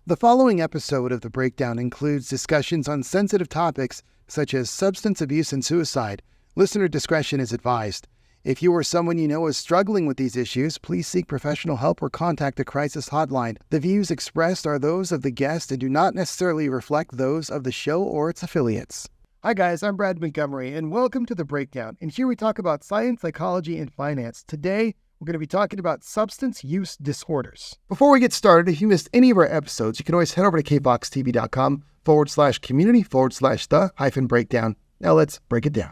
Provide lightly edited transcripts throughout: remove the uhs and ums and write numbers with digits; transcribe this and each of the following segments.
The following episode of The Breakdown includes discussions on sensitive topics such as substance abuse and suicide. Listener discretion is advised. If you or someone you know is struggling with these issues, please seek professional help or contact the crisis hotline. The views expressed are those of the guest and do not necessarily reflect those of the show or its affiliates. Hi guys, I'm Brad Montgomery, and welcome to The Breakdown. And here we talk about science, psychology, and finance. Today, we're going to be talking about substance use disorders. Before we get started, if you missed any of our episodes, you can always head over to kfoxtv.com/community/the-breakdown. Now let's break it down.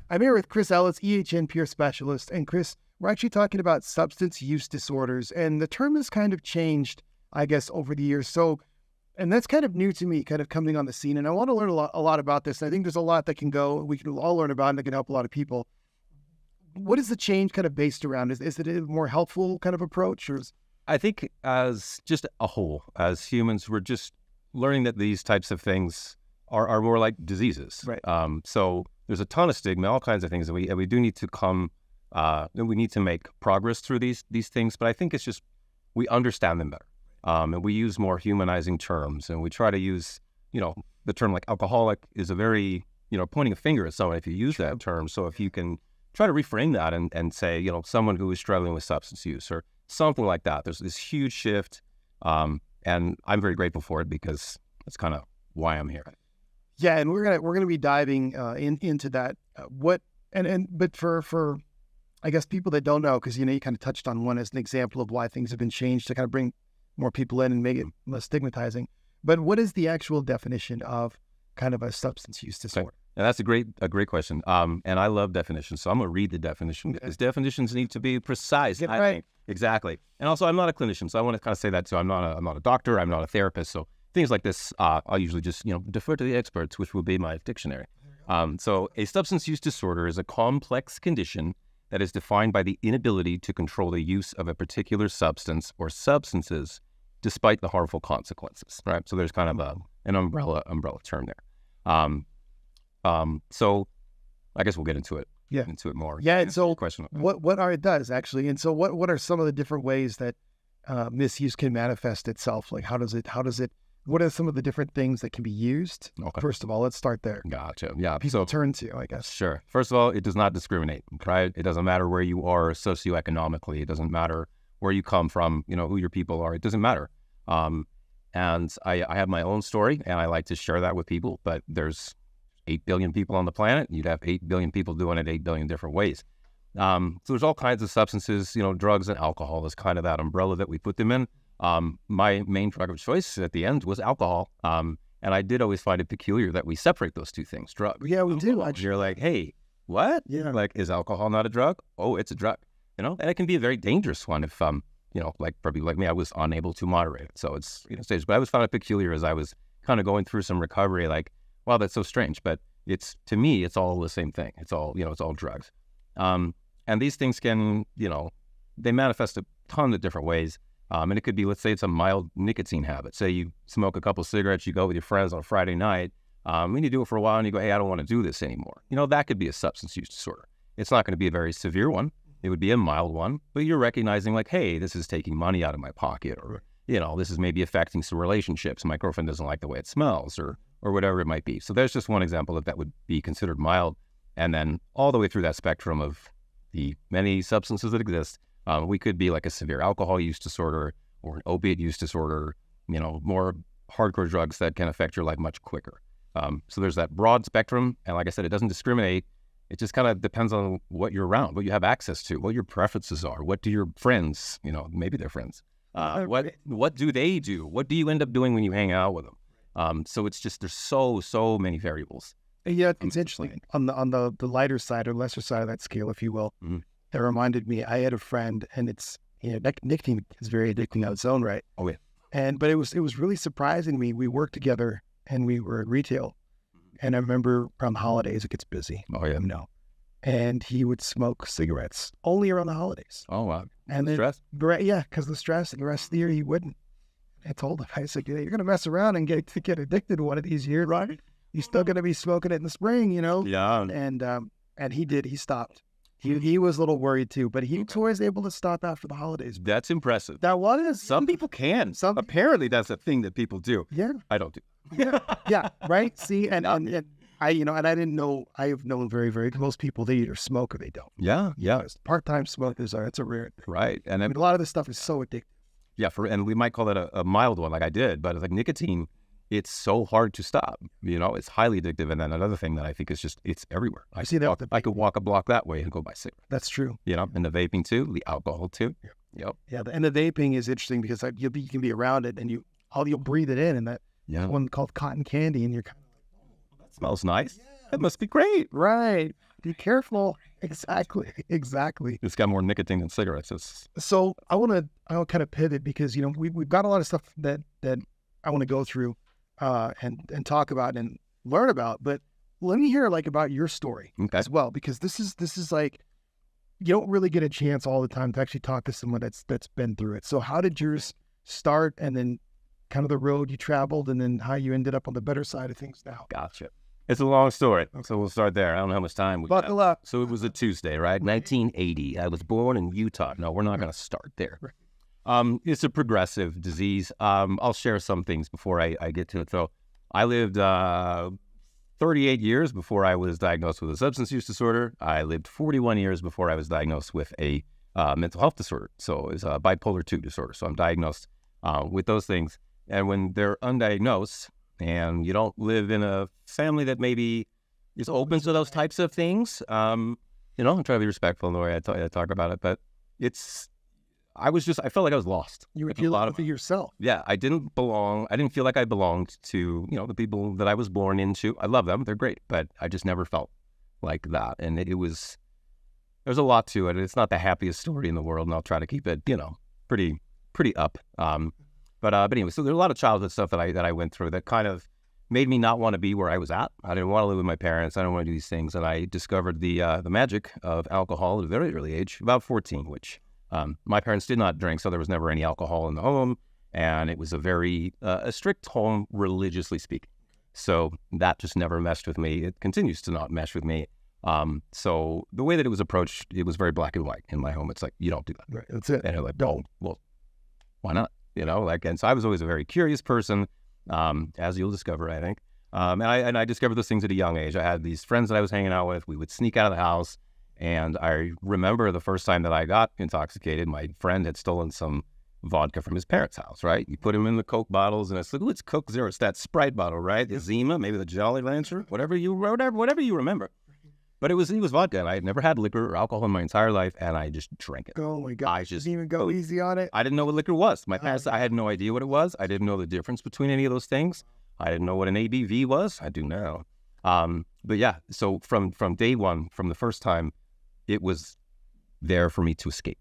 I'm here with Chris Ellis, EHN peer specialist. And Chris, we're actually talking about substance use disorders. And the term has kind of changed, I guess, over the years. And that's kind of new to me, kind of coming on the scene. And I want to learn a lot about this. And I think there's a lot that we can all learn about and that can help a lot of people. What is the change kind of based around? Is it a more helpful kind of approach? I think as just a whole, as humans, we're just learning that these types of things are more like diseases. Right. So there's a ton of stigma, all kinds of things that we do need to we need to make progress through these things. But I think it's just, we understand them better. And we use more humanizing terms, and we try to use, the term like alcoholic is a very, pointing a finger at someone if you use that term. So if you can try to reframe that and say, someone who is struggling with substance use or something like that, there's this huge shift. And I'm very grateful for it because that's kind of why I'm here. Yeah, and we're gonna be diving into that. But for I guess people that don't know, because you kind of touched on one as an example of why things have been changed to kind of bring more people in and make it less stigmatizing. But what is the actual definition of kind of a substance use disorder? Right. And that's a great question. And I love definitions, so I'm gonna read the definition because definitions need to be precise. Right. Exactly. And also, I'm not a clinician, so I want to kind of say that too. I'm not a doctor. I'm not a therapist. So things like this, I'll usually just defer to the experts, which will be my dictionary. So a substance use disorder is a complex condition that is defined by the inability to control the use of a particular substance or substances despite the harmful consequences, right? So there's kind of an umbrella term there. So I guess we'll get into it. Yeah. Into it more. Yeah. And so question. it does actually. And so what are some of the different ways that misuse can manifest itself? Like what are some of the different things that can be used? Okay. First of all, let's start there. Gotcha. Yeah. People turn to, I guess. Sure. First of all, it does not discriminate, right? It doesn't matter where you are socioeconomically. It doesn't matter where you come from, who your people are. It doesn't matter. And I have my own story, and I like to share that with people. But there's 8 billion people on the planet. You'd have 8 billion people doing it 8 billion different ways. So there's all kinds of substances, drugs and alcohol is kind of that umbrella that we put them in. My main drug of choice at the end was alcohol. And I did always find it peculiar that we separate those two things, drugs. Yeah, we do. You're like, hey, what? Yeah. Like, is alcohol not a drug? Oh, it's a drug, and it can be a very dangerous one if, like probably like me, I was unable to moderate it. So it's, stage, but I always found it peculiar as I was kind of going through some recovery, like, wow, that's so strange. But to me, it's all the same thing. It's all, it's all drugs. And these things can, they manifest a ton of different ways. And it could be, let's say it's a mild nicotine habit. Say you smoke a couple cigarettes, you go with your friends on a Friday night, and you do it for a while and you go, hey, I don't want to do this anymore. That could be a substance use disorder. It's not going to be a very severe one. It would be a mild one, but you're recognizing like, hey, this is taking money out of my pocket, or, this is maybe affecting some relationships. My girlfriend doesn't like the way it smells, or whatever it might be. So there's just one example that would be considered mild. And then all the way through that spectrum of the many substances that exist, we could be like a severe alcohol use disorder or an opiate use disorder, more hardcore drugs that can affect your life much quicker. So there's that broad spectrum. And like I said, it doesn't discriminate. It just kind of depends on what you're around, what you have access to, what your preferences are. What do your friends, maybe they're friends. What do they do? What do you end up doing when you hang out with them? So it's just, there's so many variables. Yeah, it's interesting. On the lighter side or lesser side of that scale, if you will, That reminded me, I had a friend, and it's, nicotine is very addicting on its own, right? Oh yeah. But it was really surprising to me. We worked together and we were at retail, and I remember around the holidays it gets busy. Oh yeah. And he would smoke cigarettes only around the holidays. Oh wow. And then, stress? Yeah, because the stress, and the rest of the year he wouldn't. I told him, I said, you're going to mess around and get addicted one of these years, right? You're still going to be smoking it in the spring, Yeah. And he did. He stopped. He was a little worried too, but he was able to stop after the holidays. That's impressive. That was Some people can. Apparently, that's a thing that people do. Yeah, I don't do. yeah, right. See, and I didn't know. I have known very most people, they either smoke or they don't. Yeah. Part-time smokers it's a rare thing. Right, and I mean, a lot of this stuff is so addictive. Yeah, and we might call that a mild one, like I did, but like nicotine, it's so hard to stop. It's highly addictive. And then another thing that I think is just, it's everywhere. I could walk a block that way and go buy cigarettes. That's true. And the vaping too, the alcohol too. Yep. Yeah, and the vaping is interesting because you can be around it and you'll breathe it in, and that one called cotton candy, and you're kind of like, that smells nice. Yeah. That must be great. Right. Be careful. Exactly. It's got more nicotine than cigarettes. So I kind of pivot because we've got a lot of stuff that I want to go through and talk about and learn about. But let me hear about your story as well, because this is like, you don't really get a chance all the time to actually talk to someone that's been through it. So how did yours start, and then kind of the road you traveled, and then how you ended up on the better side of things now? Gotcha. It's a long story, so we'll start there. I don't know how much time we got. Buckle up. So it was a Tuesday, right? 1980. I was born in Utah. No, we're not going to start there. It's a progressive disease. I'll share some things before I get to it. So I lived 38 years before I was diagnosed with a substance use disorder. I lived 41 years before I was diagnosed with a mental health disorder. So it's a bipolar 2 disorder. So I'm diagnosed with those things. And when they're undiagnosed, and you don't live in a family that maybe is open to those types of things, I'm trying to be respectful in the way I talk about it, but I felt like I was lost. You were dealing with it yourself. Yeah, I didn't belong. I didn't feel like I belonged to, the people that I was born into. I love them. They're great, but I just never felt like that. And there's a lot to it. It's not the happiest story in the world, and I'll try to keep it, pretty up. But anyway, so there's a lot of childhood stuff that I went through that kind of made me not want to be where I was at. I didn't want to live with my parents. I didn't want to do these things. And I discovered the magic of alcohol at a very early age, about 14, which my parents did not drink, so there was never any alcohol in the home. And it was a very a strict home, religiously speaking. So that just never meshed with me. It continues to not mesh with me. So the way that it was approached, it was very black and white in my home. It's like, you don't do that. Right, that's it. And they're like, oh, well, why not? And so I was always a very curious person, as you'll discover, I think. And I discovered those things at a young age. I had these friends that I was hanging out with. We would sneak out of the house. And I remember the first time that I got intoxicated, my friend had stolen some vodka from his parents' house, right? You put him in the Coke bottles, and I said, "Ooh, it's Coke Zero. It's that Sprite bottle, right? The Zima, maybe the Jolly Rancher, whatever you remember." But it was vodka, and I had never had liquor or alcohol in my entire life, and I just drank it. Oh my God! I just didn't even go easy on it. I didn't know what liquor was. My parents, I had no idea what it was. I didn't know the difference between any of those things. I didn't know what an ABV was. I do now. But yeah, so from day one, from the first time, it was there for me to escape.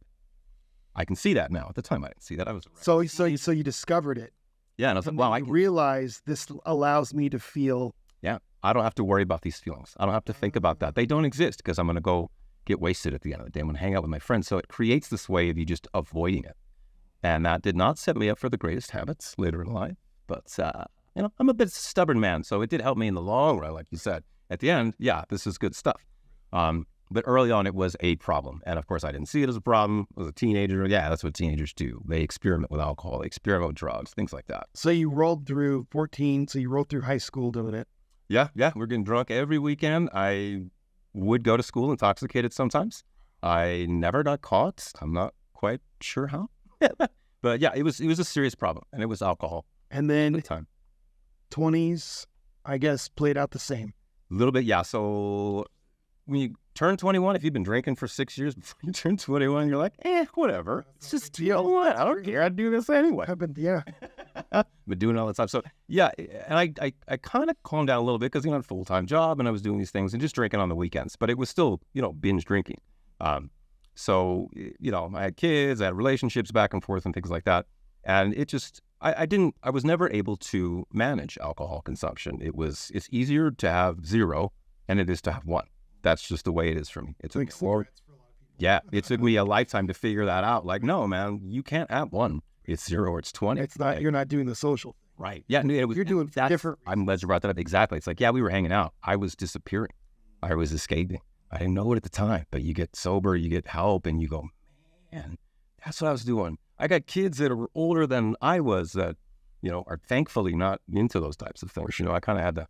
I can see that now. At the time, I didn't see that. I was so you discovered it. Yeah, and I was like, wow, I realized this allows me to feel. Yeah, I don't have to worry about these feelings. I don't have to think about that. They don't exist because I'm going to go get wasted at the end of the day. I'm going to hang out with my friends. So it creates this way of you just avoiding it. And that did not set me up for the greatest habits later in life. But, I'm a bit stubborn man. So it did help me in the long run, like you said. At the end, yeah, this is good stuff. But early on, it was a problem. And of course, I didn't see it as a problem. I was a teenager. Yeah, that's what teenagers do. They experiment with alcohol, they experiment with drugs, things like that. So you rolled through 14. So you rolled through high school doing it. Yeah. We're getting drunk every weekend. I would go to school intoxicated sometimes. I never got caught. I'm not quite sure how. But yeah, it was a serious problem, and it was alcohol. And then at the time. 20s, I guess, played out the same. A little bit, yeah. So when you turn 21, if you've been drinking for 6 years before you turn 21, you're like, whatever. It's just 21. I don't care. I do this anyway. Yeah. Been doing it all the time. So yeah, and I kind of calmed down a little bit because I had a full-time job and I was doing these things and just drinking on the weekends. But it was still, binge drinking. So I had kids, I had relationships back and forth and things like that. And it just, I was never able to manage alcohol consumption. It's easier to have 0 than it is to have 1. That's just the way it is for me. It's like cigarettes for a lot of people. Yeah, it took me a lifetime to figure that out. Like, no, man, you can't have 1. It's 0 or it's 20. It's not. You're not doing the social. Right. Yeah. You're doing different. I'm glad you brought that up. Exactly. It's like, yeah, we were hanging out. I was disappearing. I was escaping. I didn't know it at the time, but you get sober, you get help, and you go, man, that's what I was doing. I got kids that are older than I was that, you know, are thankfully not into those types of things. You know, I kind of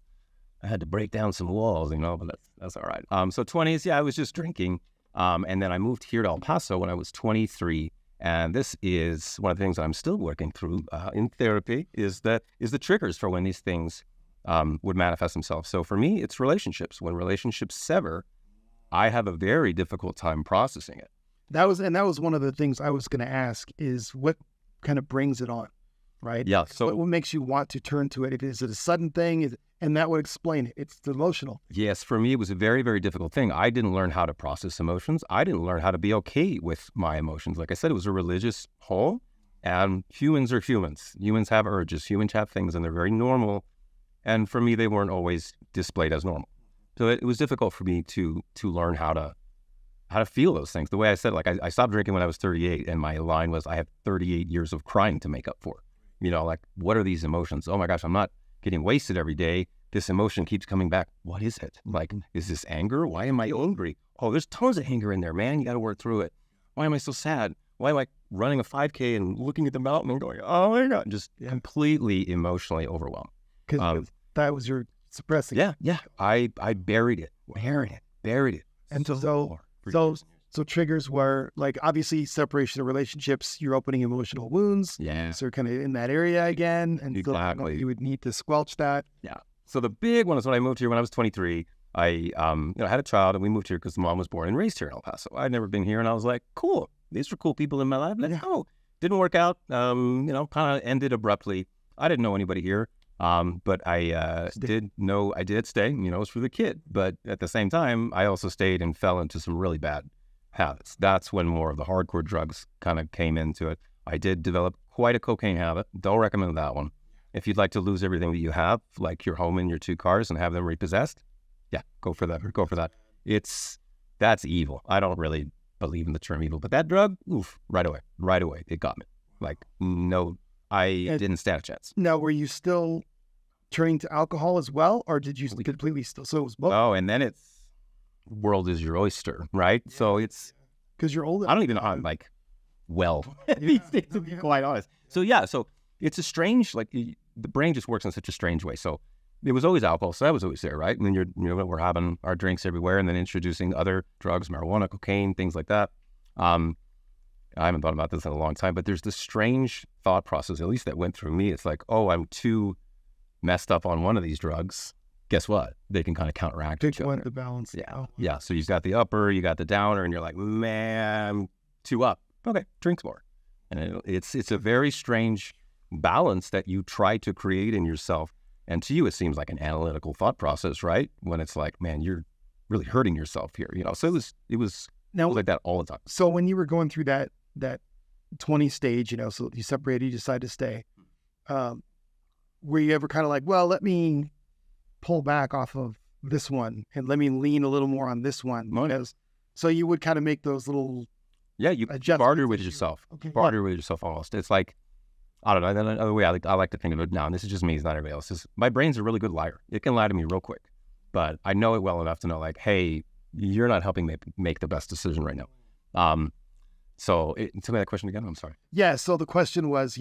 had to break down some walls, you know, but that's all right. So 20s, yeah, I was just drinking. And then I moved here to El Paso when I was 23. And this is one of the things that I'm still working through in therapy is the triggers for when these things would manifest themselves. So for me, it's relationships. When relationships sever, I have a very difficult time processing it. That was one of the things I was going to ask is what kind of brings it on, right? Yeah. So what makes you want to turn to it? Is it a sudden thing? And that would explain it. It's emotional. Yes, for me, it was a very, very difficult thing. I didn't learn how to process emotions. I didn't learn how to be okay with my emotions. Like I said, it was a religious home, and humans are humans. Humans have urges. Humans have things, and they're very normal. And for me, they weren't always displayed as normal. So it was difficult for me to learn how to feel those things. The way I said, like I stopped drinking when I was 38, and my line was, I have 38 years of crying to make up for. You know, like, what are these emotions? Oh my gosh, I'm not getting wasted every day. This emotion keeps coming back. What is it? Like, is this anger? Why am I angry? Oh, there's tons of anger in there, man. You got to work through it. Why am I so sad? Why am I running a 5K and looking at the mountain and going, oh my God, just completely emotionally overwhelmed. Because that was your suppressing. Yeah. I buried it. And so triggers were like, obviously separation of relationships, you're opening emotional wounds. Yeah. So kind of in that area again. And exactly. So you would need to squelch that. Yeah. So the big one is when I moved here when I was 23, I had a child and we moved here because the mom was born and raised here in El Paso. I'd never been here and I was like, cool, these are cool people in my life. Let's go. Didn't work out, kind of ended abruptly. I didn't know anybody here. But I did stay, it was for the kid. But at the same time, I also stayed and fell into some really bad habits. That's when more of the hardcore drugs kind of came into it. I did develop quite a cocaine habit. Don't recommend that one. If you'd like to lose everything that you have, like your home and your 2 cars, and have them repossessed, yeah, go for that. That's evil. I don't really believe in the term evil, but that drug, right away, it got me. Like, no, I didn't stand a chance. Now, were you still turning to alcohol as well, or did you completely still? So it was both. Oh, and then it's world is your oyster, right? Yeah. So it's because you're older. I don't even know how these days, to be quite honest. So yeah, so it's a strange, like the brain just works in such a strange way. So it was always alcohol, so that was always there, right? And then we're having our drinks everywhere, and then introducing other drugs, marijuana, cocaine, things like that. I haven't thought about this in a long time, but there's this strange thought process, at least that went through me. It's like, oh, I'm too messed up on one of these drugs. Guess what? They can kind of counteract each other. The balance. Yeah. So you've got the upper, you got the downer, and you're like, man, I'm too up. Okay, drink more. And it's a very strange balance that you try to create in yourself. And to you, it seems like an analytical thought process, right? When it's like, man, you're really hurting yourself here. So it was like that all the time. So when you were going through that 20 stage, so you separated, you decided to stay. Were you ever kind of like, well, let me pull back off of this one and let me lean a little more on this one? So you would kind of make those little you barter with yourself. Okay. Barter with yourself almost. It's like, I don't know, another way I like to think of it now, and this is just me, it's not everybody else, is my brain's a really good liar. It can lie to me real quick, but I know it well enough to know, like, hey, you're not helping me make the best decision right now. So tell me that question again. I'm sorry. Yeah. So the question was,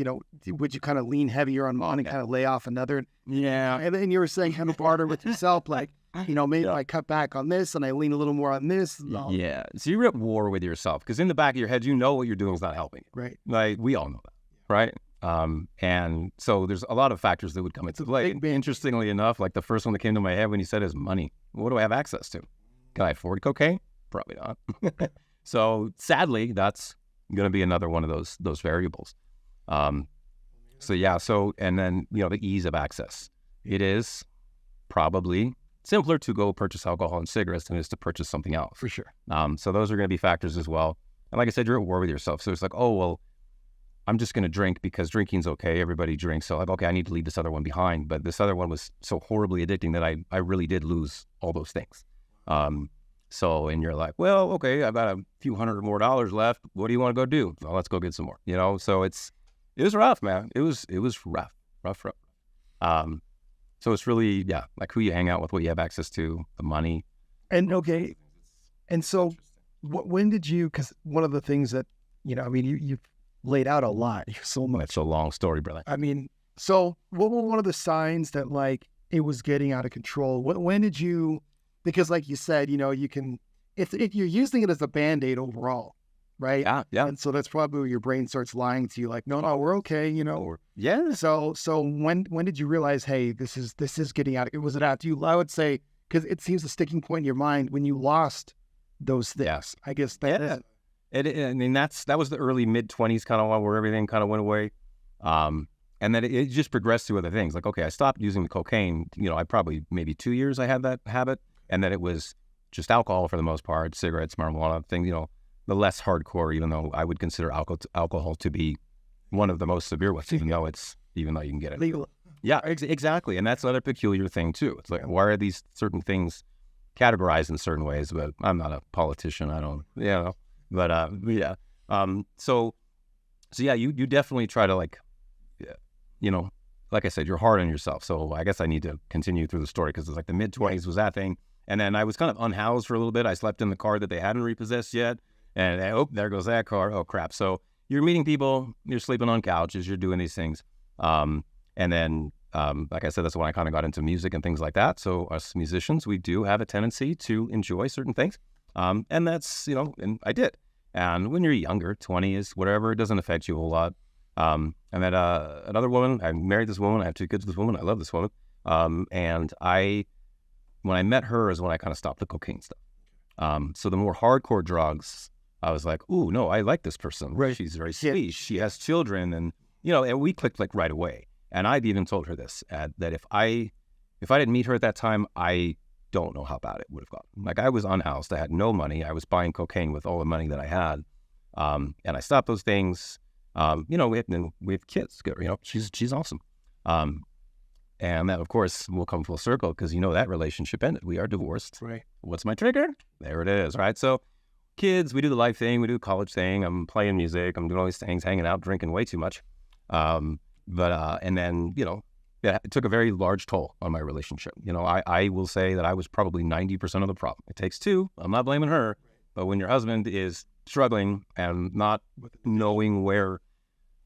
would you kind of lean heavier on one and kind of lay off another? Yeah. And then you were saying kind of barter with yourself, like, maybe I cut back on this and I lean a little more on this. Yeah. So you're at war with yourself because in the back of your head, what you're doing is not helping. Right. Like we all know that. Right. And so there's a lot of factors that would come into play. Interestingly enough, like the first one that came to my head when you said is money. What do I have access to? Can I afford cocaine? Probably not. So sadly, that's going to be another one of those variables. And then, the ease of access. It is probably simpler to go purchase alcohol and cigarettes than it is to purchase something else. For sure. So those are going to be factors as well. And like I said, you're at war with yourself. So it's like, oh, well, I'm just going to drink because drinking's okay. Everybody drinks. So like, okay, I need to leave this other one behind. But this other one was so horribly addicting that I really did lose all those things. And you're like, well, okay, I've got a few $100 more left. What do you want to go do? Well, let's go get some more, so it was rough, man. It was rough. So it's really, like who you hang out with, what you have access to, the money. And okay, And so when did you, because one of the things that, I mean, you've laid out a lot, so much. It's a long story, brother. I mean, so what were one of the signs that like it was getting out of control? When did you, because like you said, you can, if you're using it as a Band-Aid overall, right? Yeah. And so that's probably where your brain starts lying to you, like, no, we're okay, Yeah. So when did you realize, hey, this is getting out? Was it after you? I would say, because it seems a sticking point in your mind when you lost those things. Yes. I guess that. Yeah. I mean, that was the early mid-20s kind of one where everything kind of went away. And then it just progressed to other things. Like, okay, I stopped using the cocaine. I probably maybe 2 years I had that habit. And then it was just alcohol for the most part, cigarettes, marijuana, things, the less hardcore, even though I would consider alcohol to be one of the most severe ones, even though you can get it. Legal. Yeah, exactly. And that's another peculiar thing too. It's like, why are these certain things categorized in certain ways? But I'm not a politician. I don't, but yeah. So yeah, you definitely try to like I said, you're hard on yourself. So I guess I need to continue through the story because it's like the mid-20s was that thing. And then I was kind of unhoused for a little bit. I slept in the car that they hadn't repossessed yet. And there goes that car. Oh, crap. So you're meeting people, you're sleeping on couches, you're doing these things. And then, like I said, that's when I kind of got into music and things like that. So us musicians, we do have a tendency to enjoy certain things. And that's, and I did. And when you're younger, 20 is whatever, it doesn't affect you a whole lot. And then another woman, I married this woman, I have 2 kids with this woman, I love this woman. And when I met her is when I kind of stopped the cocaine stuff. So the more hardcore drugs, I was like, ooh, no, I like this person. Right. She's very sweet. She has children. And, and we clicked like right away. And I've even told her this, that if I didn't meet her at that time, I don't know how bad it would have gotten. Like I was unhoused. I had no money. I was buying cocaine with all the money that I had. And I stopped those things. We have kids, she's awesome. And that of course will come full circle because that relationship ended. We are divorced. Right. What's my trigger? There it is. Right. So kids, we do the life thing, we do the college thing. I'm playing music. I'm doing all these things, hanging out, drinking way too much. And then, it took a very large toll on my relationship. I will say that I was probably 90% of the problem. It takes 2. I'm not blaming her, but when your husband is struggling and not knowing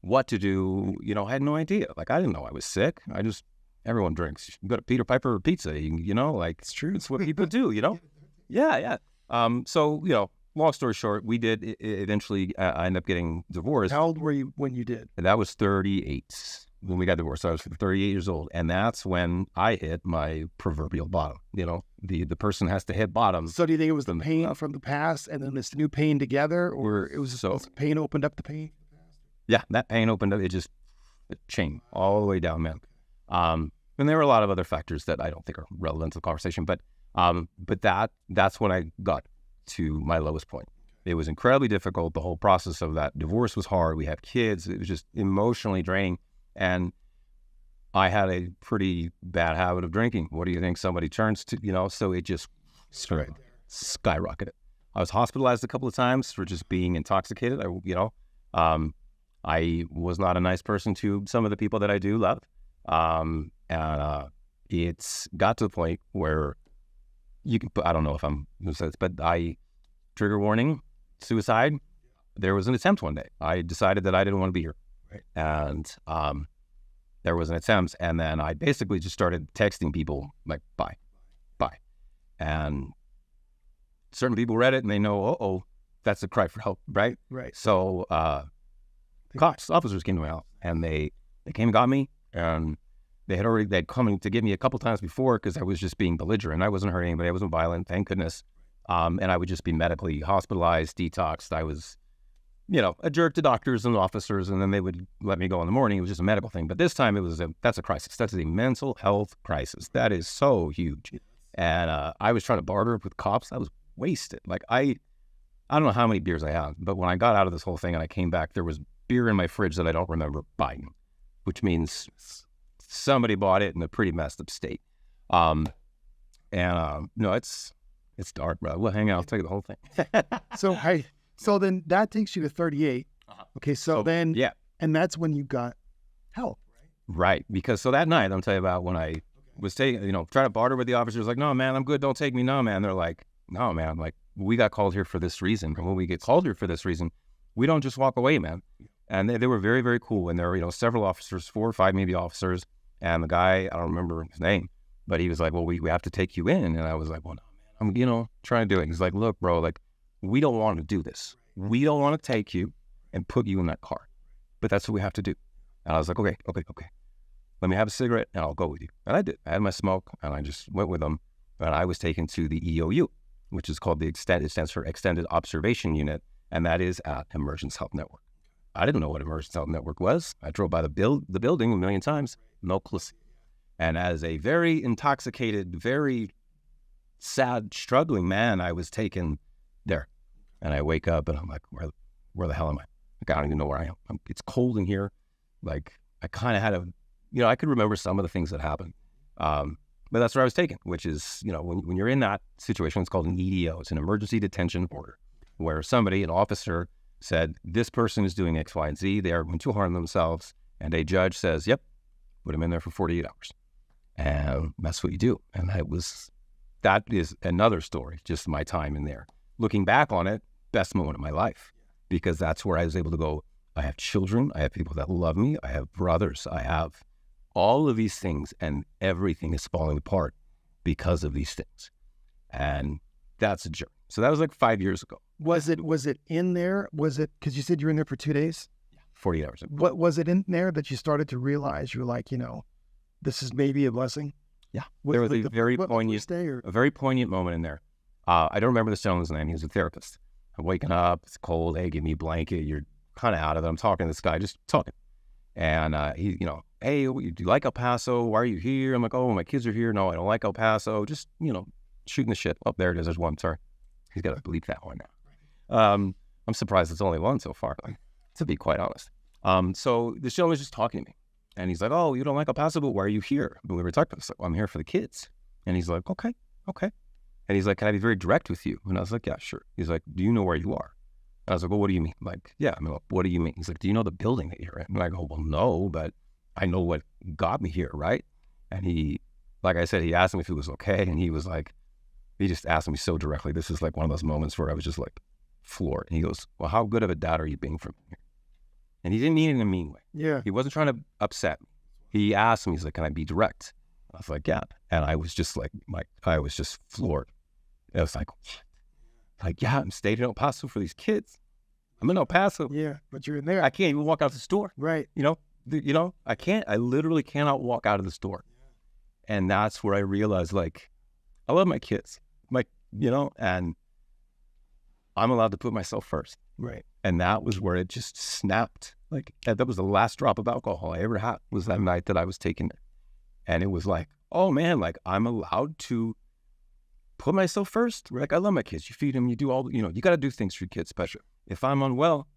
what to do, I had no idea. Like, I didn't know I was sick. Everyone drinks. You go to Peter Piper Pizza, it's true. It's what people do, Yeah. So, long story short, we did eventually end up getting divorced. How old were you when you did? And that was 38 when we got divorced. So I was 38 years old. And that's when I hit my proverbial bottom. The person has to hit bottom. So do you think it was the pain from the past and then this new pain together, or it was this pain opened up the pain? Yeah, that pain opened up. It chained all the way down, man. And there were a lot of other factors that I don't think are relevant to the conversation, but that's when I got to my lowest point. It was incredibly difficult. The whole process of that divorce was hard. We have kids. It was just emotionally draining. And I had a pretty bad habit of drinking. What do you think somebody turns to, so it just skyrocketed. I was hospitalized a couple of times for just being intoxicated. I was not a nice person to some of the people that I do love. And it's got to the point where I don't know if I'm going to say this, but trigger warning, suicide. There was an attempt one day. I decided that I didn't want to be here. Right. And there was an attempt, and then I basically just started texting people like, bye. And certain people read it and they know, that's a cry for help, right? Right. So cops, officers came to my house, and they came and got me, and they'd come to get me a couple times before because I was just being belligerent. I wasn't hurting anybody. I wasn't violent, thank goodness. And I would just be medically hospitalized, detoxed. I was, a jerk to doctors and officers, and then they would let me go in the morning. It was just a medical thing. But this time that's a crisis. That's a mental health crisis. That is so huge. And I was trying to barter with cops. I was wasted. Like I don't know how many beers I had, but when I got out of this whole thing and I came back, there was beer in my fridge that I don't remember buying, which means somebody bought it in a pretty messed up state. No, it's dark, bro. We'll hang out. I'll tell you the whole thing. So then that takes you to 38. Okay. So then, yeah. And that's when you got help, right? Right. Because that night, I'm telling you about when I was trying to barter with the officers, like, no, man, I'm good. Don't take me. No, man. They're like, no, man. Like, we got called here for this reason. And when we get called here for this reason, we don't just walk away, man. And they were very, very cool. And there were, several officers, 4 or 5 maybe officers. And the guy, I don't remember his name, but he was like, well, we have to take you in. And I was like, well, no, man, I'm, trying to do it. He's like, look, bro, like, we don't want to do this. We don't want to take you and put you in that car. But that's what we have to do. And I was like, okay. Let me have a cigarette and I'll go with you. And I did. I had my smoke and I just went with them. And I was taken to the EOU, which is called it stands for Extended Observation Unit. And that is at Emergence Health Network. I didn't know what Emergence Health Network was. I drove by the building a million times. No clue. And as a very intoxicated, very sad, struggling man, I was taken there. And I wake up and I'm like, where the hell am I? Like, I don't even know where I am. It's cold in here. Like, I kind of had I could remember some of the things that happened. But that's where I was taken, which is, when you're in that situation, it's called an EDO. It's an emergency detention order, where an officer said, this person is doing X, Y, and Z. They are going to harm themselves. And a judge says, yep, put them in there for 48 hours. And that's what you do. And that is another story, just my time in there. Looking back on it, best moment of my life, because that's where I was able to go, I have children, I have people that love me, I have brothers, I have all of these things, and everything is falling apart because of these things. And that's a journey. So that was like 5 years ago. Was it in there? Was it, because you said you were in there for 2 days? 48 hours. What was it in there that you started to realize you were like, this is maybe a blessing? Yeah. There was a very poignant moment in there. I don't remember the gentleman's name. He was a therapist. I'm waking up, it's cold. Hey, give me a blanket. You're kind of out of it. I'm talking to this guy, just talking. And he, hey, do you like El Paso? Why are you here? I'm like, oh, my kids are here. No, I don't like El Paso. Just, shooting the shit. Oh, there it is. There's one. Sorry. He's got to bleep that one now. I'm surprised it's only one so far, to be quite honest. So this gentleman was just talking to me. And he's like, oh, you don't like El Paso, but why are you here? But we were talking about, well, I'm here for the kids. And he's like, okay. And he's like, can I be very direct with you? And I was like, yeah, sure. He's like, do you know where you are? And I was like, well, what do you mean? Like, yeah, what do you mean? He's like, do you know the building that you're in? And I go, well, no, but I know what got me here, right? And he, like I said, he asked me if it was okay. And he was like, he just asked me so directly. This is like one of those moments where I was just like floored. And he goes, well, how good of a dad are you being from here? And he didn't mean it in a mean way. Yeah. He wasn't trying to upset me. He asked me, he's like, can I be direct? I was like, yeah. And I was just like, I was just floored. I was like, what? Like, yeah, I'm staying in El Paso for these kids. I'm in El Paso. Yeah, but you're in there. I can't even walk out the store. Right. I can't. I literally cannot walk out of the store. Yeah. And that's where I realized, like, I love my kids. And I'm allowed to put myself first. Right. And that was where it just snapped. Like, that was the last drop of alcohol I ever had, was that night that I was taken there. And it was like, oh man, like, I'm allowed to put myself first. Like, I love my kids. You feed them, you do all, you got to do things for your kids. But if I'm unwell,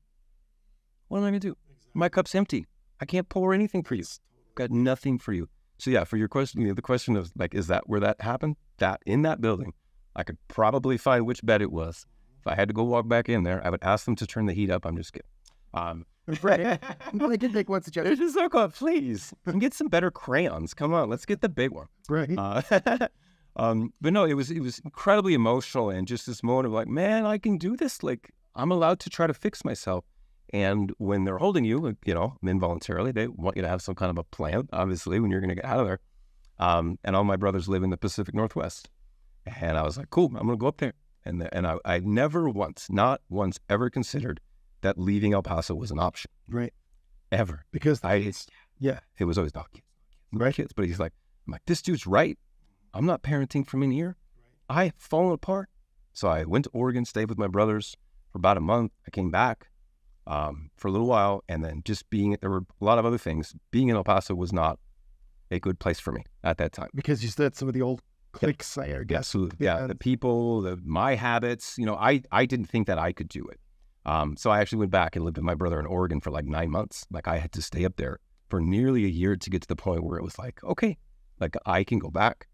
what am I going to do? Exactly. My cup's empty. I can't pour anything for you. Got nothing for you. So yeah, for your question, the question of like, is that where that happened? That in that building, I could probably find which bed it was. If I had to go walk back in there, I would ask them to turn the heat up. I'm just kidding. Right. I did make one suggestion. It's just like, oh, please, and get some better crayons. Come on, let's get the big one. Right. But no, it was incredibly emotional, and just this moment of like, man, I can do this. Like, I'm allowed to try to fix myself. And when they're holding you, involuntarily, they want you to have some kind of a plan, obviously, when you're going to get out of there. And all my brothers live in the Pacific Northwest. And I was like, cool, I'm going to go up there. And I never once, not once, ever considered that leaving El Paso was an option. Right. Ever. Because it was always not kids. Right. Kids. But I'm like, this dude's right. I'm not parenting from in here. Right. I have fallen apart. So I went to Oregon, stayed with my brothers for about a month. I came back for a little while, and then just there were a lot of other things. Being in El Paso was not a good place for me at that time. Because you said some of the old cliques, I guess. Absolutely. Yeah, the people, my habits, I didn't think that I could do it. So I actually went back and lived with my brother in Oregon for like 9 months. Like, I had to stay up there for nearly a year to get to the point where it was like, okay, like, I can go back.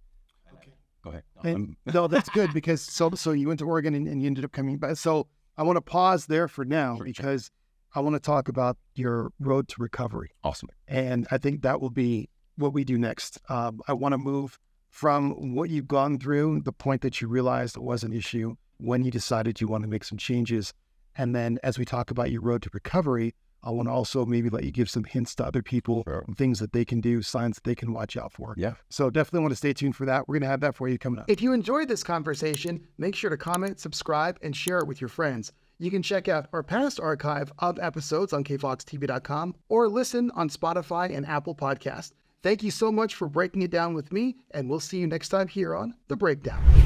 Okay. Go ahead. No, that's good, because so you went to Oregon and you ended up coming back. So I want to pause there for now, because I want to talk about your road to recovery. Awesome. And I think that will be what we do next. I want to move from what you've gone through, the point that you realized it was an issue, when you decided you want to make some changes. And then as we talk about your road to recovery, I want to also maybe let you give some hints to other people, things that they can do, signs that they can watch out for. Yeah. So definitely want to stay tuned for that. We're going to have that for you coming up. If you enjoyed this conversation, make sure to comment, subscribe, and share it with your friends. You can check out our past archive of episodes on kfoxtv.com or listen on Spotify and Apple Podcasts. Thank you so much for breaking it down with me, and we'll see you next time here on The Breakdown.